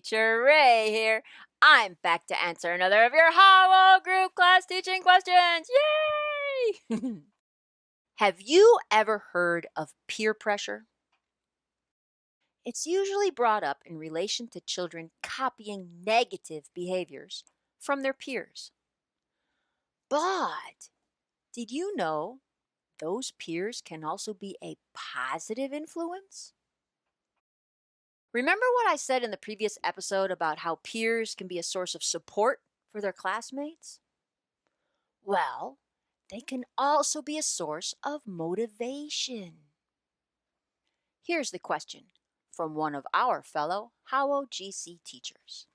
Teacher Ray here. I'm back to answer another of your Howell Group class teaching questions. Yay! Have you ever heard of peer pressure? It's usually brought up in relation to children copying negative behaviors from their peers. But did you know those peers can also be a positive influence? Remember what I said in the previous episode about how peers can be a source of support for their classmates? Well, they can also be a source of motivation. Here's the question from one of our fellow Howell GC teachers.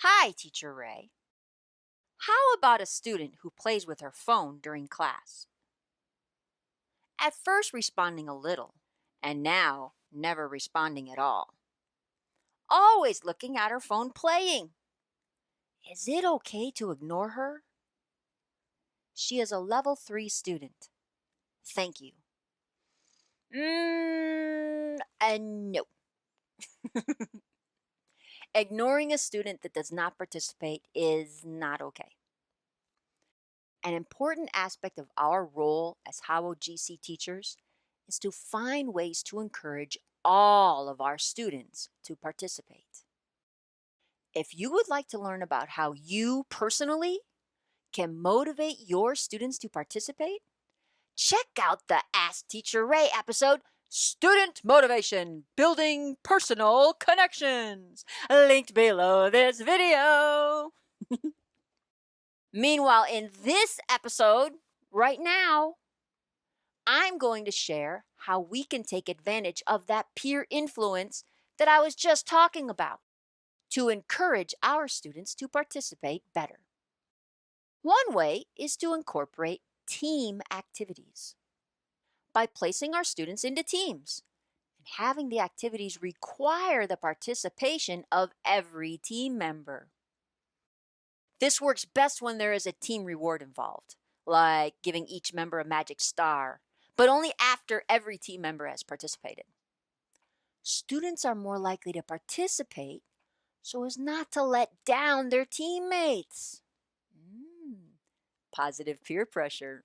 Hi, Teacher Ray. How about a student who plays with her phone during class? At first responding a little, and now never responding at all. Always looking at her phone playing. Is it okay to ignore her? She is a level 3 student. Thank you. No. Ignoring a student that does not participate is not okay. An important aspect of our role as Howell GC teachers is to find ways to encourage all of our students to participate. If you would like to learn about how you personally can motivate your students to participate, check out the Ask Teacher Ray episode, Student Motivation, Building Personal Connections, linked below this video. Meanwhile, in this episode, right now, I'm going to share how we can take advantage of that peer influence that I was just talking about to encourage our students to participate better. One way is to incorporate team activities by placing our students into teams and having the activities require the participation of every team member. This works best when there is a team reward involved, like giving each member a magic star, but only after every team member has participated. Students are more likely to participate so as not to let down their teammates. Positive peer pressure.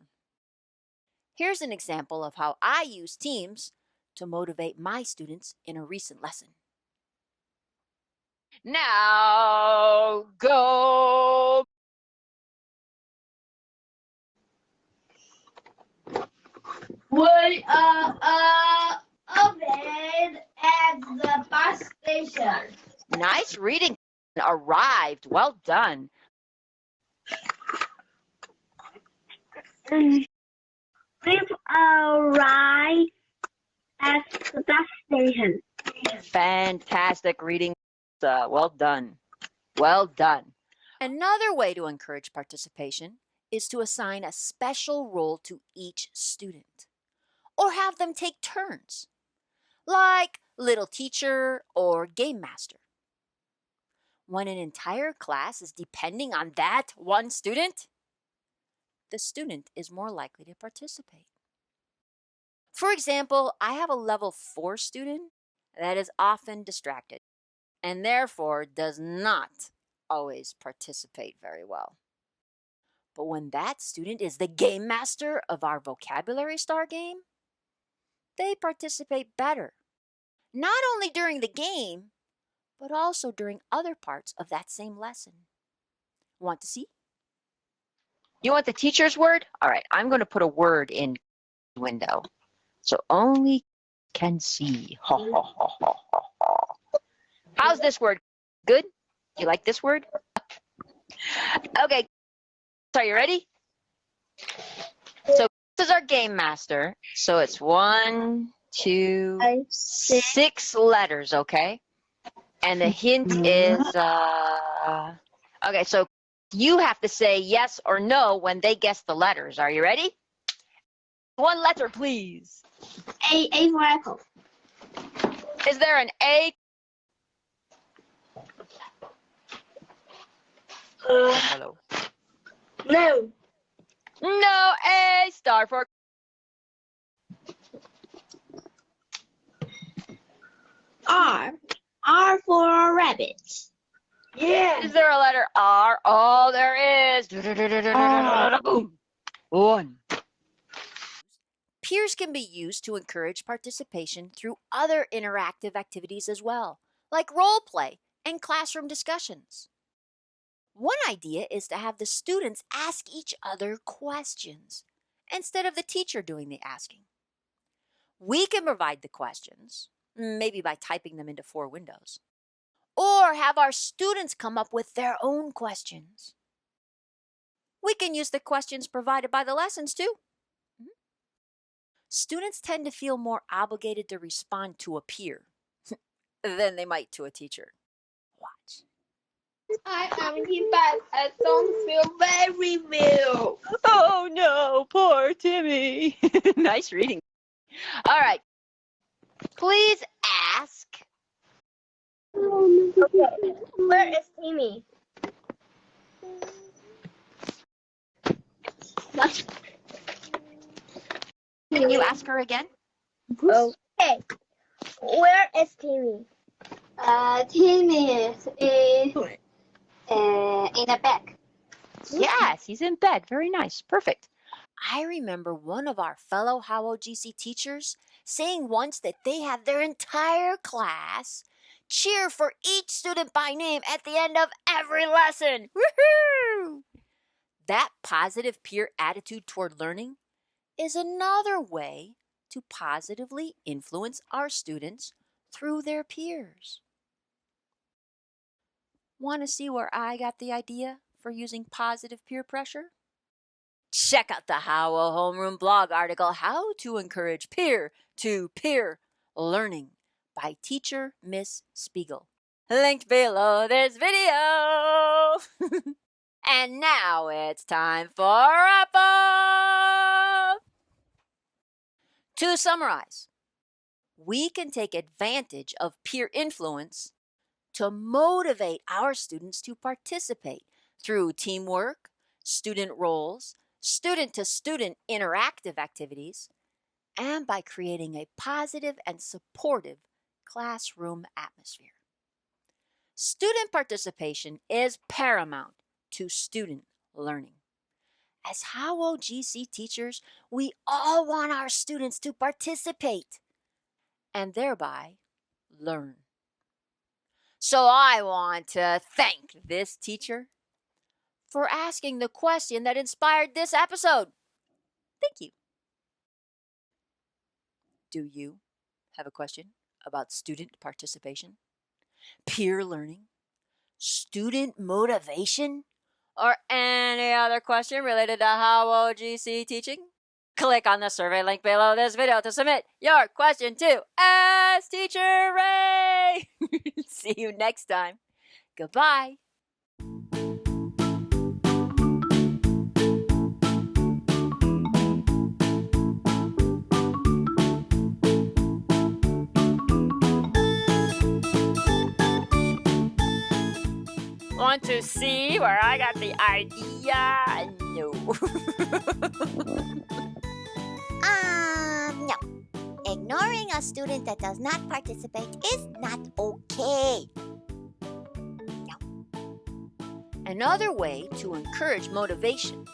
Here's an example of how I use teams to motivate my students in a recent lesson. Now go! We are open at the bus station. Nice reading. Arrived. Well done. We've arrived at the bus station. Fantastic reading. Well done. Well done. Another way to encourage participation is to assign a special role to each student or have them take turns, like little teacher or game master. When an entire class is depending on that one student, the student is more likely to participate. For example, I have a level 4 student that is often distracted and therefore does not always participate very well. But when that student is the game master of our vocabulary star game, they participate better, not only during the game, but also during other parts of that same lesson. Want to see? You want the teacher's word? All right, I'm going to put a word in the window so only can see. Ha, ha, ha, ha, ha, ha. How's this word? Good? You like this word? Okay, so are you ready? So this is our game master. So it's 1, 2, 6 letters, okay? And the hint is, okay, so you have to say yes or no when they guess the letters. Are you ready? One letter, please. A for apple. Is there an A? Hello. No. No A. Star for. R. R for rabbit. Yeah. Is there a letter R? Oh, there is. Boom. One. Peers can be used to encourage participation through other interactive activities as well, like role play and classroom discussions. One idea is to have the students ask each other questions instead of the teacher doing the asking. We can provide the questions, maybe by typing them into 4 windows, or have our students come up with their own questions. We can use the questions provided by the lessons too. Students tend to feel more obligated to respond to a peer than they might to a teacher. Watch. I am in bed. I don't feel very well. Oh no, poor Timmy. Nice reading. All right. Please ask. Okay. Where is Timmy? What? Can you ask her again? Okay. Where is Timmy? Timmy is in the back. Yes, he's in bed. Very nice. Perfect. I remember one of our fellow Howell GC teachers saying once that they had their entire class cheer for each student by name at the end of every lesson. Woohoo! That positive peer attitude toward learning is another way to positively influence our students through their peers. Want to see where I got the idea for using positive peer pressure? Check out the Howell Homeroom blog article, How to Encourage Peer-to-Peer Learning by teacher Miss Spiegel. Linked below this video. And now it's time for wrap-up. To summarize, we can take advantage of peer influence to motivate our students to participate through teamwork, student roles, student-to-student interactive activities, and by creating a positive and supportive classroom atmosphere. Student participation is paramount to student learning. As Howell GC teachers, we all want our students to participate and thereby learn. So I want to thank this teacher for asking the question that inspired this episode. Thank you. Do you have a question about student participation, peer learning, student motivation, or any other question related to Howell GC teaching? Click on the survey link below this video to submit your question to Ask Teacher Ray. See you next time. Goodbye. Want to see where I got the idea? No. No. Ignoring a student that does not participate is not okay. Another way to encourage motivation